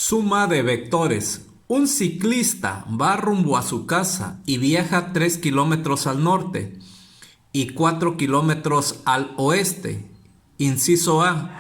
Suma de vectores. Un ciclista va rumbo a su casa y viaja 3 kilómetros al norte y 4 kilómetros al oeste. Inciso A.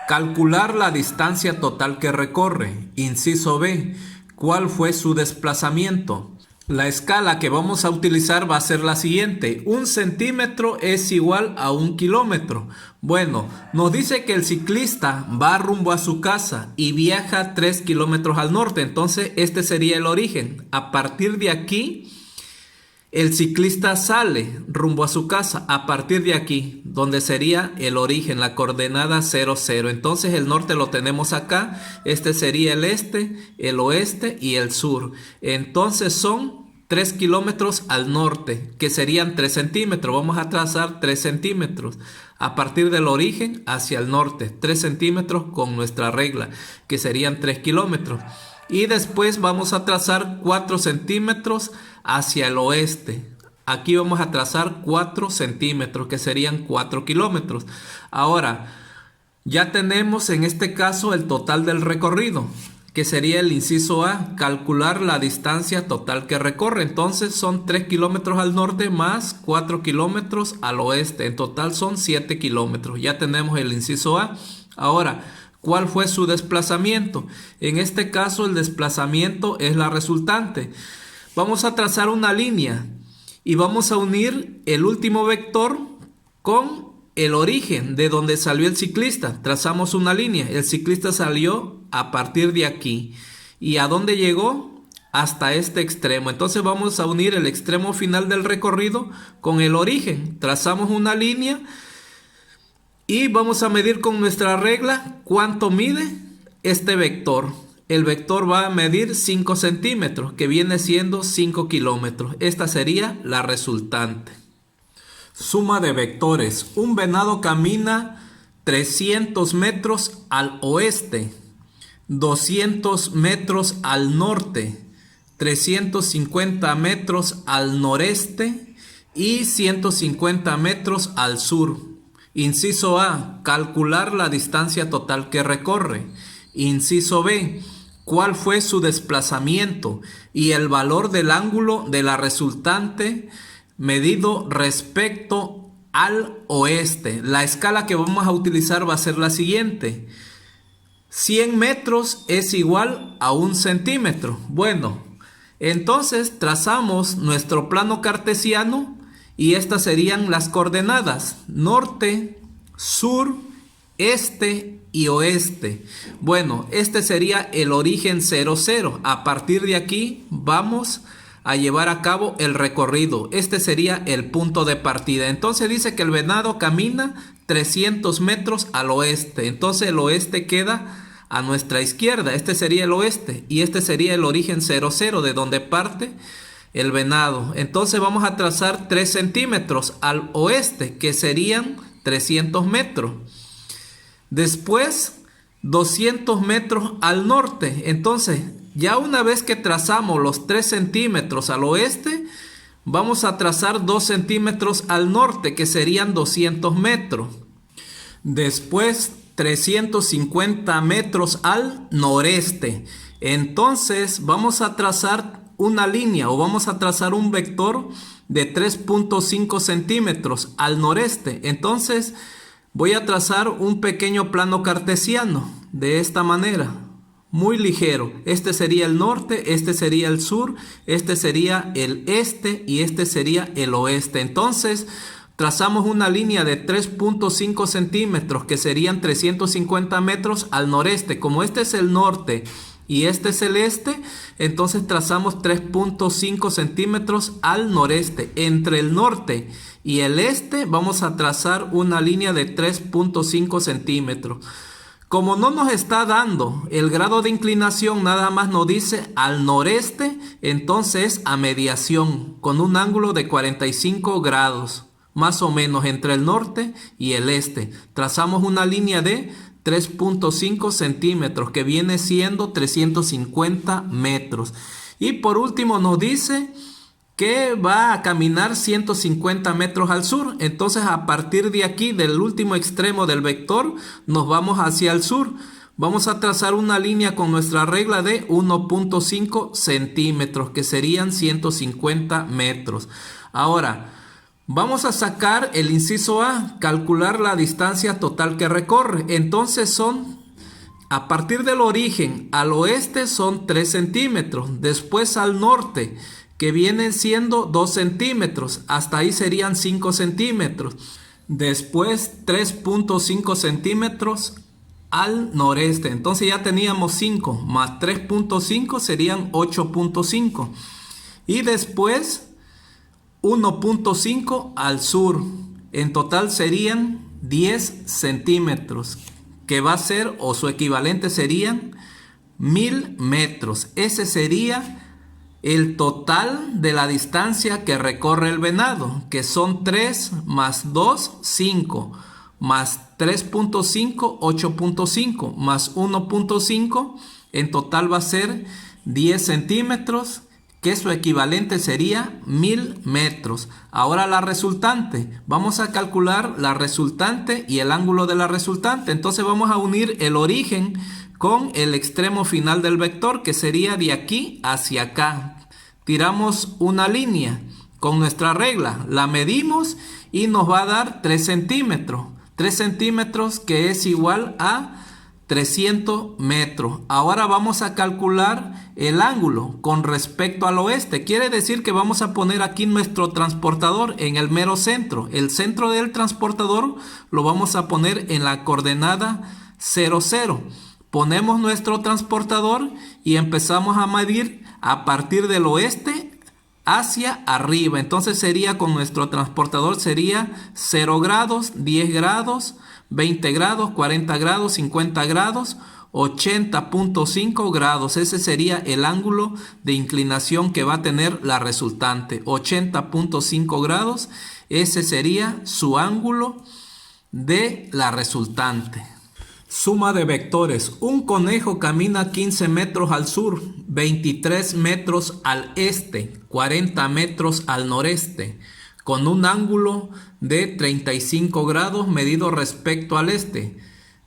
Calcular la distancia total que recorre. Inciso B. ¿Cuál fue su desplazamiento? La escala que vamos a utilizar va a ser la siguiente. 1 centímetro es igual a 1 kilómetro. Bueno, nos dice que el ciclista va rumbo a su casa y viaja 3 kilómetros al norte. Entonces, este sería el origen. A partir de aquí, el ciclista sale rumbo a su casa. A partir de aquí, donde sería el origen, la coordenada 0, 0. Entonces, el norte lo tenemos acá. Este sería el este, el oeste y el sur. Entonces, son 3 kilómetros al norte, que serían 3 centímetros. Vamos a trazar 3 centímetros. A partir del origen hacia el norte, 3 centímetros con nuestra regla, que serían 3 kilómetros. Y después vamos a trazar 4 centímetros hacia el oeste. Aquí vamos a trazar 4 centímetros, que serían 4 kilómetros. Ahora, ya tenemos en este caso el total del recorrido, que sería el inciso A, calcular la distancia total que recorre. Entonces son 3 kilómetros al norte más 4 kilómetros al oeste. En total son 7 kilómetros. Ya tenemos el inciso A. Ahora, ¿cuál fue su desplazamiento? En este caso el desplazamiento es la resultante. Vamos a trazar una línea y vamos a unir el último vector con el origen de donde salió el ciclista. Trazamos una línea. El ciclista salió a partir de aquí. ¿Y a dónde llegó? Hasta este extremo. Entonces vamos a unir el extremo final del recorrido con el origen. Trazamos una línea y vamos a medir con nuestra regla cuánto mide este vector. El vector va a medir 5 centímetros, que viene siendo 5 kilómetros. Esta sería la resultante. Suma de vectores. Un venado camina 300 metros al oeste, 200 metros al norte, 350 metros al noreste y 150 metros al sur. Inciso A. Calcular la distancia total que recorre. Inciso B. ¿Cuál fue su desplazamiento y el valor del ángulo de la resultante medido respecto al oeste? La escala que vamos a utilizar va a ser la siguiente. 100 metros es igual a 1 centímetro. Bueno, entonces trazamos nuestro plano cartesiano y estas serían las coordenadas: norte, sur, este y oeste. Bueno, este sería el origen 0, 0. A partir de aquí vamos a llevar a cabo el recorrido. Este sería el punto de partida. Entonces dice que el venado camina 300 metros al oeste. Entonces el oeste queda a nuestra izquierda. Este sería el oeste y este sería el origen 0, 0, de donde parte el venado. Entonces vamos a trazar 3 centímetros al oeste, que serían 300 metros. Después 200 metros al norte. Entonces, ya una vez que trazamos los 3 centímetros al oeste, vamos a trazar 2 centímetros al norte, que serían 200 metros. Después 350 metros al noreste. Entonces vamos a trazar una línea o vamos a trazar un vector de 3.5 centímetros al noreste. Entonces voy a trazar un pequeño plano cartesiano de esta manera, muy ligero. Este sería el norte, este sería el sur, este sería el este y este sería el oeste. Entonces trazamos una línea de 3.5 centímetros, que serían 350 metros al noreste. Como este es el norte y este es el este, entonces trazamos 3.5 centímetros al noreste. Entre el norte y el este vamos a trazar una línea de 3.5 centímetros. Como no nos está dando el grado de inclinación, nada más nos dice al noreste, entonces a mediación, con un ángulo de 45 grados, más o menos entre el norte y el este. Trazamos una línea de 3.5 centímetros, que viene siendo 350 metros. Y por último nos dice que va a caminar 150 metros al sur. Entonces, a partir de aquí, del último extremo del vector, nos vamos hacia el sur. vamos a trazar una línea con nuestra regla de 1.5 centímetros, que serían 150 metros. Ahora, vamos a sacar el inciso A, calcular la distancia total que recorre. Entonces a partir del origen al oeste son 3 centímetros. Después al norte, que vienen siendo 2 centímetros. Hasta ahí serían 5 centímetros. Después 3.5 centímetros al noreste. Entonces ya teníamos 5 más 3.5 serían 8.5. Y después 1.5 al sur. En total serían 10 centímetros, que va a ser, o su equivalente serían 1000 metros. Ese sería el total de la distancia que recorre el venado, que son 3 más 2, 5, más 3.5, 8.5, más 1.5, en total va a ser 10 centímetros, que su equivalente sería 1000 metros. Ahora la resultante, vamos a calcular la resultante y el ángulo de la resultante. Entonces vamos a unir el origen con el extremo final del vector, que sería de aquí hacia acá. Tiramos una línea con nuestra regla, la medimos y nos va a dar 3 centímetros. 3 centímetros, que es igual a 300 metros. Ahora vamos a calcular el ángulo con respecto al oeste. Quiere decir que vamos a poner aquí nuestro transportador en el mero centro. El centro del transportador lo vamos a poner en la coordenada 0, 0. Ponemos nuestro transportador y empezamos a medir a partir del oeste hacia arriba. Entonces sería, con nuestro transportador sería 0 grados, 10 grados, 20 grados, 40 grados, 50 grados, 80.5 grados. Ese sería el ángulo de inclinación que va a tener la resultante. 80.5 grados. Ese sería su ángulo de la resultante. Suma de vectores. Un conejo camina 15 metros al sur, 23 metros al este, 40 metros al noreste, con un ángulo de 35 grados medido respecto al este,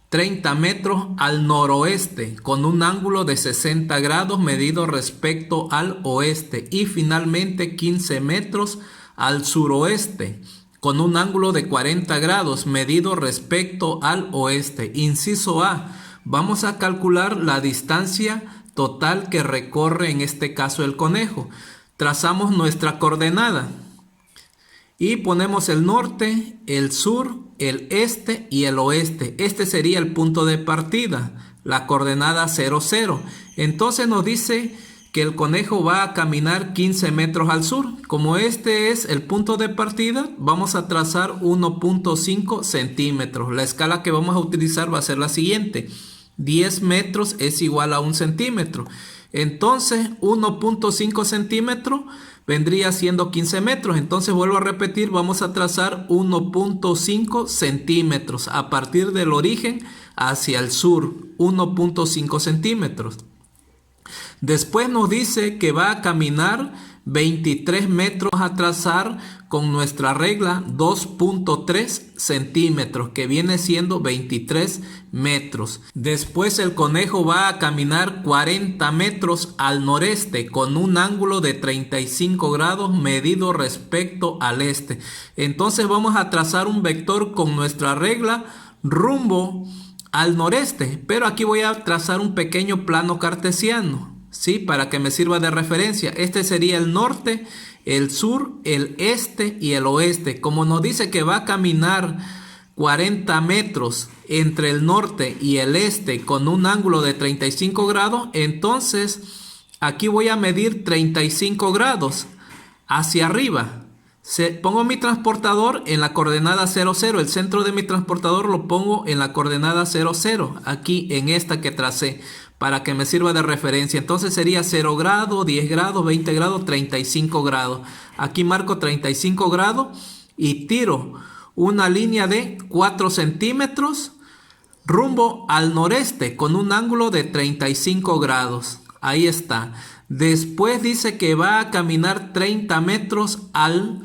30 metros al noroeste, con un ángulo de 60 grados medido respecto al oeste, y finalmente 15 metros al suroeste, con un ángulo de 40 grados medido respecto al oeste. Inciso A, vamos a calcular la distancia total que recorre en este caso el conejo. Trazamos nuestra coordenada y ponemos el norte, el sur, el este y el oeste. Este sería el punto de partida, la coordenada 0, 0. Entonces nos dice que el conejo va a caminar 15 metros al sur. Como este es el punto de partida, vamos a trazar 1.5 centímetros. La escala que vamos a utilizar va a ser la siguiente. 10 metros es igual a 1 centímetro. Entonces 1.5 centímetros vendría siendo 15 metros. Entonces vuelvo a repetir, vamos a trazar 1.5 centímetros a partir del origen hacia el sur. 1.5 centímetros. Después nos dice que va a caminar 23 metros a trazar con nuestra regla 2.3 centímetros, que viene siendo 23 metros. Después el conejo va a caminar 40 metros al noreste con un ángulo de 35 grados medido respecto al este. Entonces vamos a trazar un vector con nuestra regla rumbo al noreste, pero aquí voy a trazar un pequeño plano cartesiano, ¿sí? Para que me sirva de referencia. Este sería el norte, el sur, el este y el oeste. Como nos dice que va a caminar 40 metros entre el norte y el este con un ángulo de 35 grados, entonces aquí voy a medir 35 grados hacia arriba. Pongo mi transportador en la coordenada 0, 0. El centro de mi transportador lo pongo en la coordenada 0, 0. Aquí en esta que tracé, para que me sirva de referencia. Entonces sería 0 grados, 10 grados, 20 grados, 35 grados. Aquí marco 35 grados y tiro una línea de 4 centímetros rumbo al noreste con un ángulo de 35 grados. Ahí está. Después dice que va a caminar 30 metros al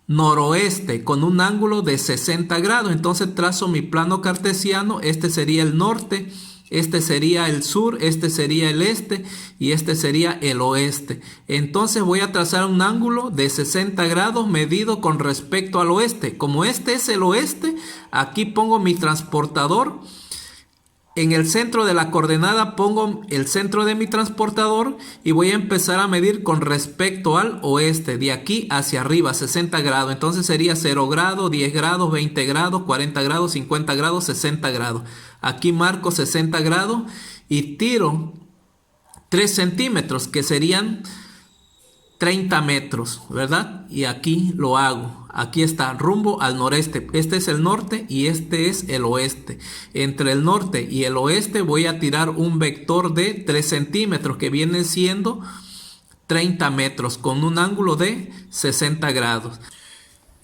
noroeste con un ángulo de 60 grados. Entonces trazo mi plano cartesiano. Este sería el norte, este sería el sur, este sería el este y este sería el oeste. Entonces voy a trazar un ángulo de 60 grados medido con respecto al oeste. Como este es el oeste, aquí pongo mi transportador. En el centro de la coordenada pongo el centro de mi transportador y voy a empezar a medir con respecto al oeste, de aquí hacia arriba, 60 grados. Entonces sería 0 grados, 10 grados, 20 grados, 40 grados, 50 grados, 60 grados. Aquí marco 60 grados y tiro 3 centímetros, que serían 30 metros, ¿verdad? Y aquí lo hago. Aquí está, rumbo al noreste. Este es el norte y este es el oeste. Entre el norte y el oeste voy a tirar un vector de 3 centímetros, que viene siendo 30 metros, con un ángulo de 60 grados.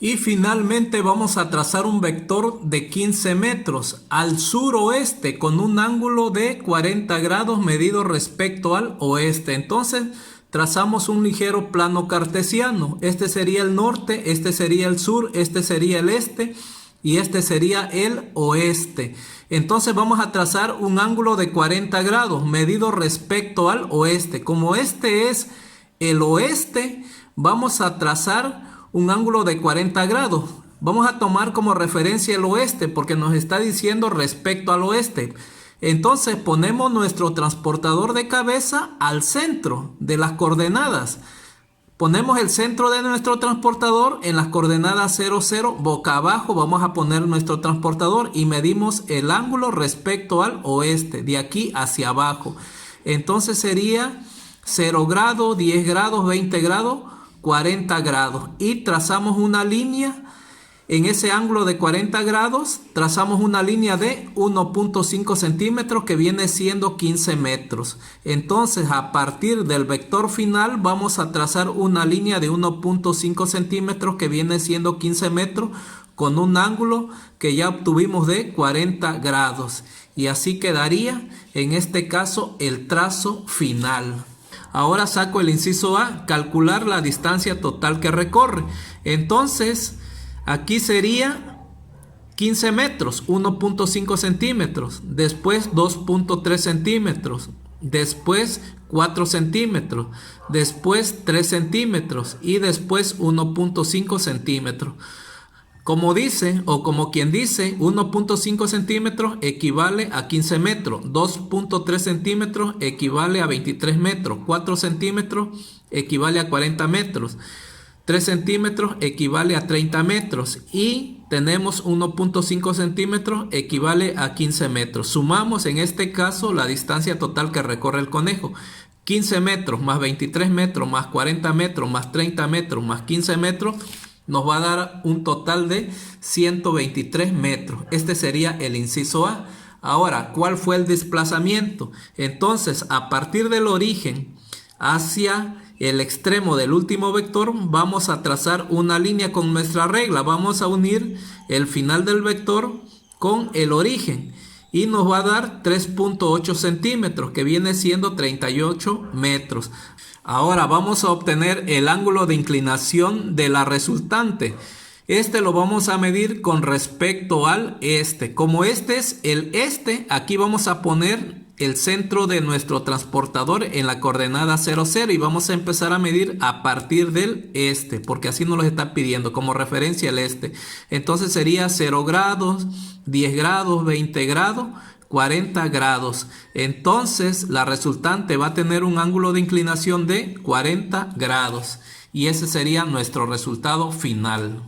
Y finalmente vamos a trazar un vector de 15 metros al suroeste, con un ángulo de 40 grados medido respecto al oeste. Entonces trazamos un ligero plano cartesiano. Este sería el norte, este sería el sur, este sería el este y este sería el oeste. Entonces vamos a trazar un ángulo de 40 grados medido respecto al oeste. Como este es el oeste, vamos a trazar un ángulo de 40 grados. Vamos a tomar como referencia el oeste porque nos está diciendo respecto al oeste. Entonces ponemos nuestro transportador de cabeza al centro de las coordenadas. Ponemos el centro de nuestro transportador en las coordenadas 0, 0, boca abajo vamos a poner nuestro transportador y medimos el ángulo respecto al oeste, de aquí hacia abajo. Entonces sería 0 grados, 10 grados, 20 grados, 40 grados. Y trazamos una línea. En ese ángulo de 40 grados trazamos una línea de 1.5 centímetros, que viene siendo 15 metros. Entonces a partir del vector final vamos a trazar una línea de 1.5 centímetros, que viene siendo 15 metros, con un ángulo que ya obtuvimos de 40 grados. Y así quedaría en este caso el trazo final. Ahora saco el inciso A, calcular la distancia total que recorre. Entonces aquí sería 15 metros, 1.5 centímetros, después 2.3 centímetros, después 4 centímetros, después 3 centímetros y después 1.5 centímetros. Como dice, o como quien dice, 1.5 centímetros equivale a 15 metros, 2.3 centímetros equivale a 23 metros, 4 centímetros equivale a 40 metros. 3 centímetros equivale a 30 metros y tenemos 1.5 centímetros equivale a 15 metros. Sumamos en este caso la distancia total que recorre el conejo. 15 metros más 23 metros más 40 metros más 30 metros más 15 metros nos va a dar un total de 123 metros. Este sería el inciso A. Ahora, ¿cuál fue el desplazamiento? Entonces, a partir del origen hacia el extremo del último vector vamos a trazar una línea con nuestra regla. Vamos a unir el final del vector con el origen y nos va a dar 3.8 centímetros, que viene siendo 38 metros. Ahora vamos a obtener el ángulo de inclinación de la resultante. Este lo vamos a medir con respecto al este. Como este es el este, aquí vamos a poner el centro de nuestro transportador en la coordenada 0, 0 y vamos a empezar a medir a partir del este, porque así nos lo está pidiendo como referencia el este. Entonces sería 0 grados, 10 grados, 20 grados, 40 grados. Entonces la resultante va a tener un ángulo de inclinación de 40 grados y ese sería nuestro resultado final.